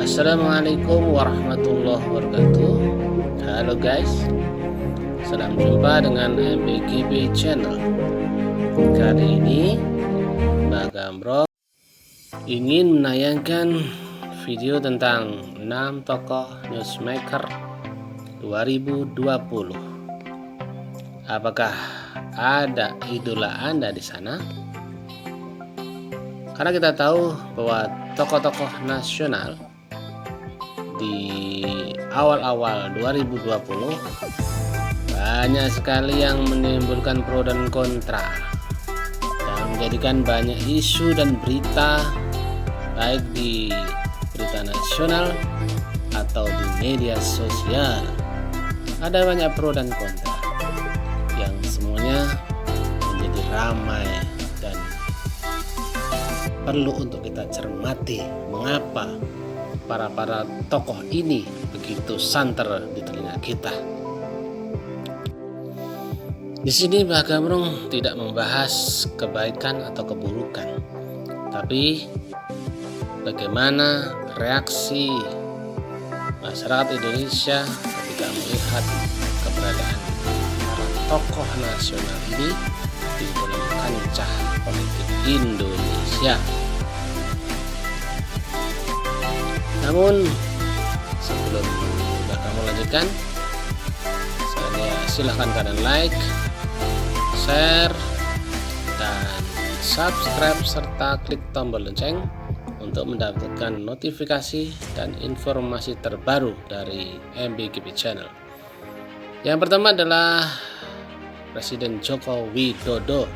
Assalamualaikum warahmatullahi wabarakatuh. Halo guys, salam jumpa dengan MBGB Channel. Kali ini Mbak Gambrong ingin menayangkan video tentang 6 tokoh newsmaker 2020. Apakah ada idola Anda di sana? Karena kita tahu bahwa tokoh-tokoh nasional di awal-awal 2020 banyak sekali yang menimbulkan pro dan kontra dan menjadikan banyak isu dan berita baik di berita nasional atau di media sosial. Ada banyak pro dan kontra yang semuanya menjadi ramai dan perlu untuk kita cermati mengapa para tokoh ini begitu santer di telinga kita. Di sini Mbak Gambrong tidak membahas kebaikan atau keburukan, tapi bagaimana reaksi masyarakat Indonesia ketika melihat keberadaan para tokoh nasional ini di dalam kancah politik Indonesia. Namun sebelum kamu lanjutkan, saya silahkan kalian like, share, dan subscribe serta klik tombol lonceng untuk mendapatkan notifikasi dan informasi terbaru dari MBGB Channel. Yang pertama adalah Presiden Joko Widodo.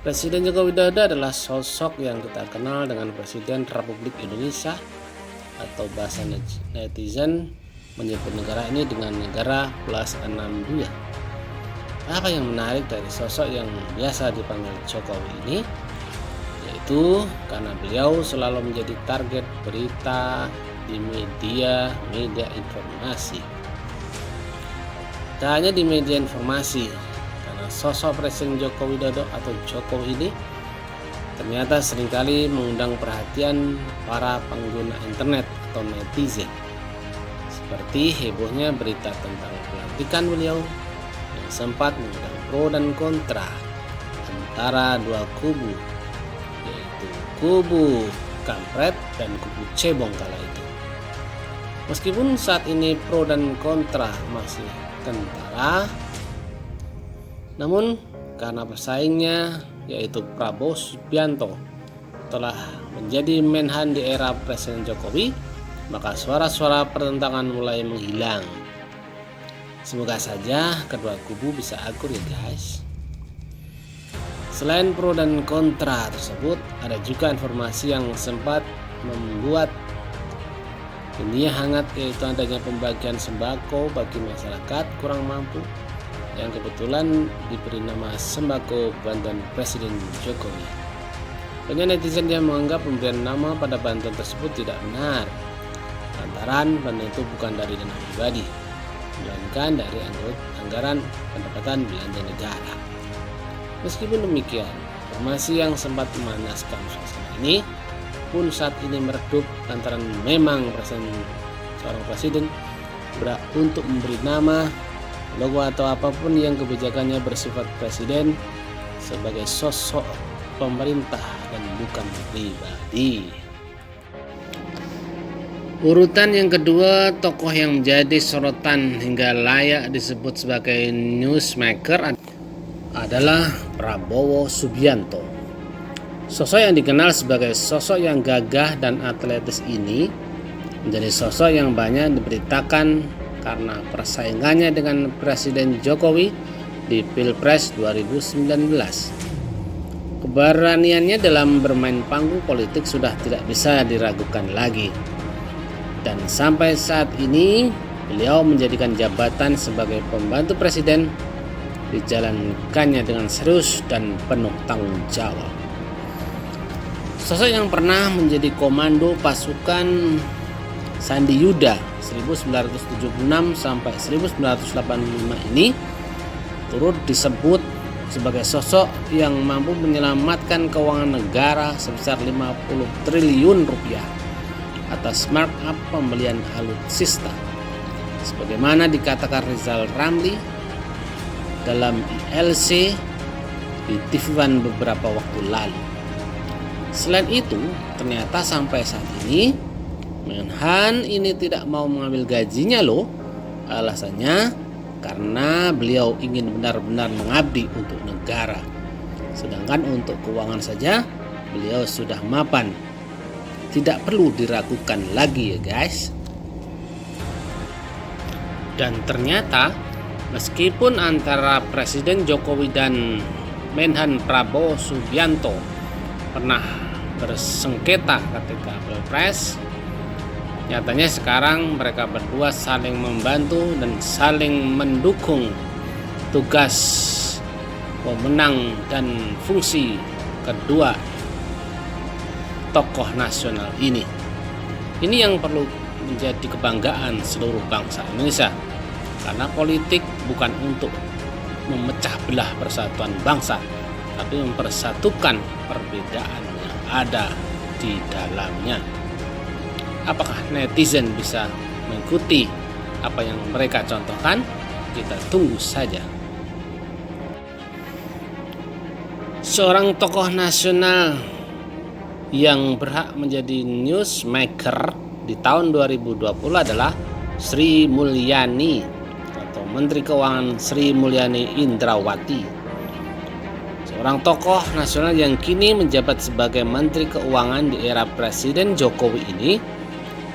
Presiden Joko Widodo adalah sosok yang kita kenal dengan Presiden Republik Indonesia, atau bahasa netizen menyebut negara ini dengan negara plus 62. Apa yang menarik dari sosok yang biasa dipanggil Jokowi ini? Yaitu karena beliau selalu menjadi target berita di media informasi. Tak hanya di media informasi, karena sosok Presiden Joko Widodo atau Jokowi ini ternyata seringkali mengundang perhatian para pengguna internet atau netizen, seperti hebohnya berita tentang pelantikan beliau yang sempat mengundang pro dan kontra antara dua kubu, yaitu kubu kampret dan kubu cebong kala itu. Meskipun saat ini pro dan kontra masih kentara, namun karena pesaingnya yaitu Prabowo Subianto telah menjadi Menhan di era Presiden Jokowi, maka suara-suara pertentangan mulai menghilang. Semoga saja kedua kubu bisa akur ya guys. Selain pro dan kontra tersebut, ada juga informasi yang sempat membuat dunia hangat, yaitu adanya pembagian sembako bagi masyarakat kurang mampu yang kebetulan diberi nama sembako bantuan Presiden Jokowi. Banyak netizen yang menganggap pemberian nama pada bantuan tersebut tidak benar, lantaran bantuan itu bukan dari dana pribadi, melainkan dari anggaran pendapatan belanja negara. Meskipun demikian, informasi yang sempat memanaskan suasana ini pun saat ini meredup lantaran memang seorang presiden berhak untuk memberi nama, logo atau apapun yang kebijakannya bersifat presiden sebagai sosok pemerintah dan bukan pribadi. Urutan yang kedua, tokoh yang menjadi sorotan hingga layak disebut sebagai newsmaker adalah Prabowo Subianto. Sosok yang dikenal sebagai sosok yang gagah dan atletis ini menjadi sosok yang banyak diberitakan karena persaingannya dengan Presiden Jokowi di Pilpres 2019. Keberaniannya dalam bermain panggung politik sudah tidak bisa diragukan lagi. Dan sampai saat ini beliau menjadikan jabatan sebagai pembantu presiden dijalankannya dengan serius dan penuh tanggung jawab. Sosok yang pernah menjadi komando pasukan Sandi Yuda 1976 sampai 1985 ini turut disebut sebagai sosok yang mampu menyelamatkan keuangan negara sebesar 50 triliun rupiah atas markup pembelian alutsista. Sebagaimana dikatakan Rizal Ramli dalam ILC di TV One beberapa waktu lalu. Selain itu, ternyata sampai saat ini Menhan ini tidak mau mengambil gajinya loh. Alasannya karena beliau ingin benar-benar mengabdi untuk negara. Sedangkan untuk keuangan saja beliau sudah mapan. Tidak perlu diragukan lagi ya guys. Dan ternyata meskipun antara Presiden Jokowi dan Menhan Prabowo Subianto pernah bersengketa ketika Pilpres, nyatanya sekarang mereka berdua saling membantu dan saling mendukung tugas pemenang dan fungsi kedua tokoh nasional ini. Ini yang perlu menjadi kebanggaan seluruh bangsa Indonesia, karena politik bukan untuk memecah belah persatuan bangsa, tapi mempersatukan perbedaan yang ada di dalamnya. Apakah netizen bisa mengikuti apa yang mereka contohkan? Kita tunggu saja. Seorang tokoh nasional yang berhak menjadi newsmaker di tahun 2020 adalah Sri Mulyani atau Menteri Keuangan Sri Mulyani Indrawati. Seorang tokoh nasional yang kini menjabat sebagai Menteri Keuangan di era Presiden Jokowi ini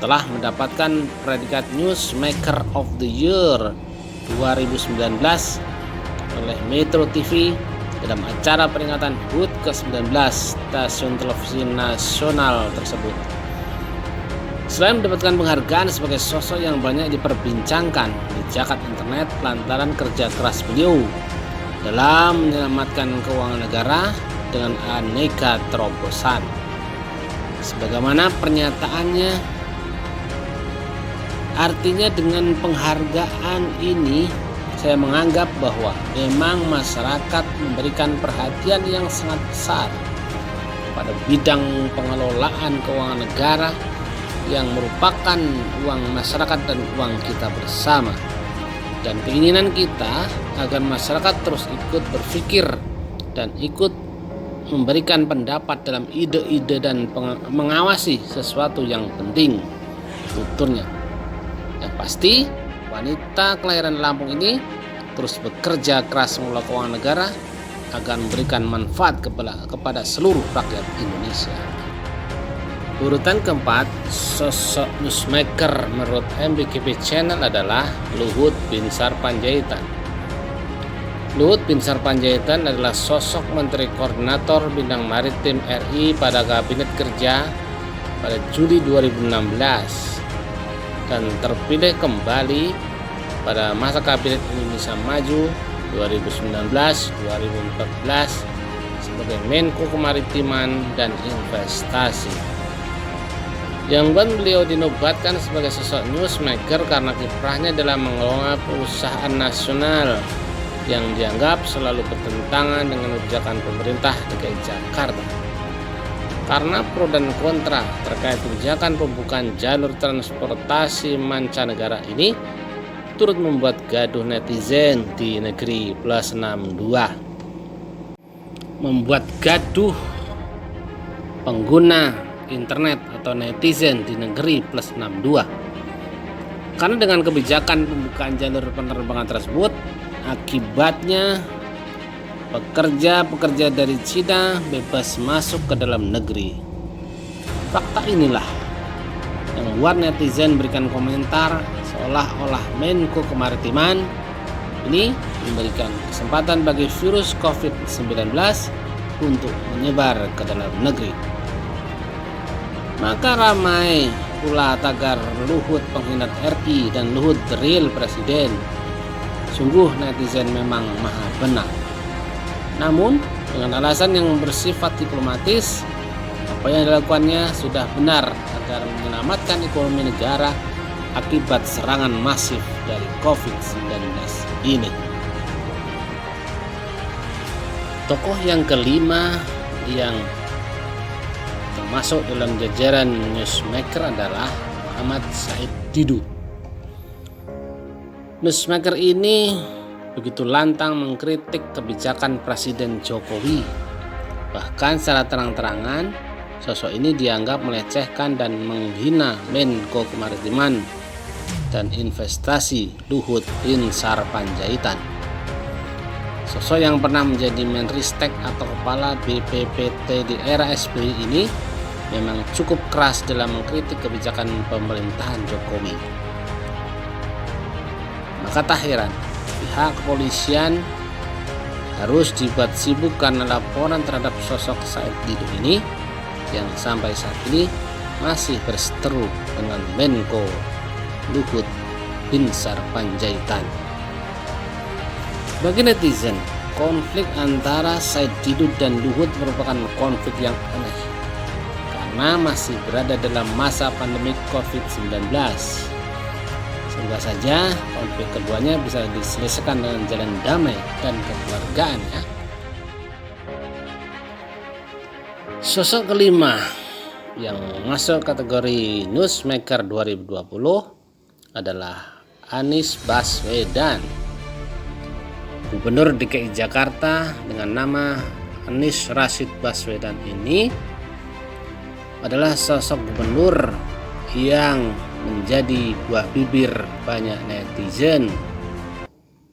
telah mendapatkan predikat Newsmaker of the Year 2019 oleh Metro TV dalam acara peringatan HUT ke-19 stasiun televisi nasional tersebut. Selain mendapatkan penghargaan sebagai sosok yang banyak diperbincangkan di jagat internet lantaran kerja keras beliau dalam menyelamatkan keuangan negara dengan aneka terobosan. Sebagaimana pernyataannya, artinya dengan penghargaan ini saya menganggap bahwa memang masyarakat memberikan perhatian yang sangat besar pada bidang pengelolaan keuangan negara yang merupakan uang masyarakat dan uang kita bersama. Dan keinginan kita agar masyarakat terus ikut berpikir dan ikut memberikan pendapat dalam ide-ide dan mengawasi sesuatu yang penting tuturnya. Yang pasti wanita kelahiran Lampung ini terus bekerja keras mengelola keuangan negara agar memberikan manfaat kepada seluruh rakyat Indonesia. Urutan keempat, sosok newsmaker menurut MBKP Channel adalah Luhut Binsar Panjaitan. Luhut Binsar Panjaitan adalah sosok Menteri Koordinator Bidang Maritim RI pada Kabinet Kerja pada Juli 2016 dan terpilih kembali pada masa Kabinet Indonesia Maju 2019-2014 sebagai Menko Kemaritiman dan Investasi. Yang beliau dinobatkan sebagai sosok newsmaker karena kiprahnya dalam mengelola perusahaan nasional yang dianggap selalu bertentangan dengan kebijakan pemerintah DKI Jakarta. Karena pro dan kontra terkait kebijakan pembukaan jalur transportasi mancanegara ini turut membuat gaduh netizen di negeri plus 62, membuat gaduh pengguna internet atau netizen di negeri plus 62. Karena dengan kebijakan pembukaan jalur penerbangan tersebut, akibatnya pekerja dari Cina bebas masuk ke dalam negeri. Fakta inilah yang membuat netizen berikan komentar seolah-olah Menko Kemaritiman ini memberikan kesempatan bagi virus COVID-19 untuk menyebar ke dalam negeri. Maka ramai pula tagar Luhut pengkhianat RI dan Luhut the real presiden. Sungguh netizen memang maha benar. Namun dengan alasan yang bersifat diplomatis, apa yang dilakukannya sudah benar agar menyelamatkan ekonomi negara akibat serangan masif dari COVID-19 ini. Tokoh yang kelima yang masuk dalam jajaran newsmaker adalah Muhammad Said Didu. Newsmaker ini begitu lantang mengkritik kebijakan Presiden Jokowi. Bahkan secara terang-terangan, sosok ini dianggap melecehkan dan menghina Menko Kemaritiman dan Investasi Luhut Binsar Panjaitan. Sosok yang pernah menjadi Menristek atau Kepala BPPT di era SBY ini memang cukup keras dalam mengkritik kebijakan pemerintahan Jokowi. Maka tak heran pihak kepolisian harus dibuat sibuk karena laporan terhadap sosok Said Didu ini yang sampai saat ini masih berseteru dengan Menko Luhut Binsar Panjaitan. Bagi netizen, konflik antara Said Didu dan Luhut merupakan konflik yang aneh karena masih berada dalam masa pandemi COVID-19. Semoga saja konflik keduanya bisa diselesaikan dengan jalan damai dan kekeluargaan ya. Sosok kelima yang masuk kategori Newsmaker 2020 adalah Anies Baswedan. Gubernur DKI Jakarta dengan nama Anies Rashid Baswedan ini adalah sosok gubernur yang menjadi buah bibir banyak netizen,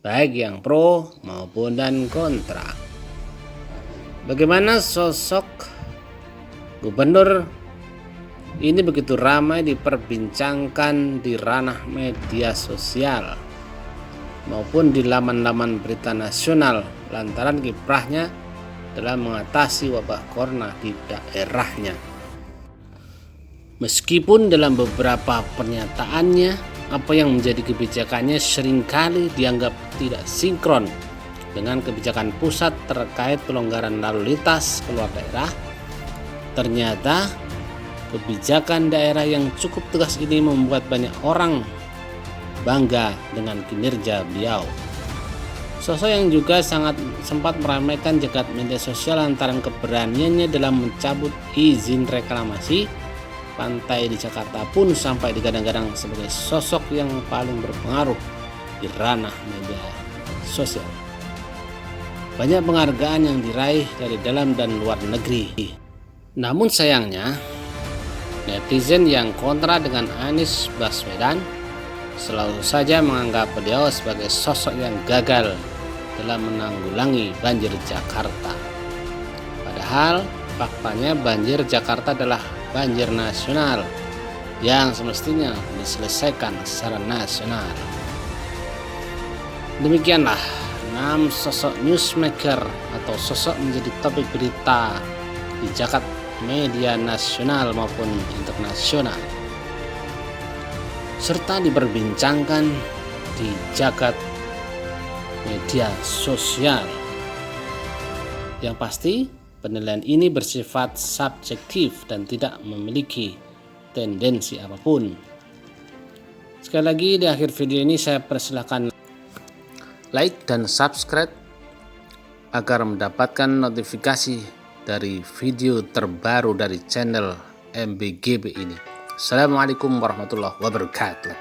baik yang pro maupun dan kontra. Bagaimana sosok gubernur ini begitu ramai diperbincangkan di ranah media sosial maupun di laman-laman berita nasional lantaran kiprahnya dalam mengatasi wabah corona di daerahnya. Meskipun dalam beberapa pernyataannya apa yang menjadi kebijakannya seringkali dianggap tidak sinkron dengan kebijakan pusat terkait pelonggaran lalu lintas keluar daerah, ternyata kebijakan daerah yang cukup tegas ini membuat banyak orang bangga dengan kinerja beliau. Sosok yang juga sempat meramaikan jagat media sosial lantaran keberaniannya dalam mencabut izin reklamasi pantai di Jakarta pun sampai digadang-gadang sebagai sosok yang paling berpengaruh di ranah media sosial. Banyak penghargaan yang diraih dari dalam dan luar negeri. Namun sayangnya, netizen yang kontra dengan Anies Baswedan selalu saja menganggap beliau sebagai sosok yang gagal dalam menanggulangi banjir Jakarta. Padahal faktanya banjir Jakarta adalah banjir nasional yang semestinya diselesaikan secara nasional. Demikianlah 6 sosok newsmaker atau sosok menjadi topik berita di jagat media nasional maupun internasional, serta diperbincangkan di jagat media sosial. Yang pasti, penilaian ini bersifat subjektif dan tidak memiliki tendensi apapun. Sekali lagi di akhir video ini saya persilahkan like dan subscribe agar mendapatkan notifikasi dari video terbaru dari channel MBGB ini. Assalamualaikum warahmatullahi wabarakatuh.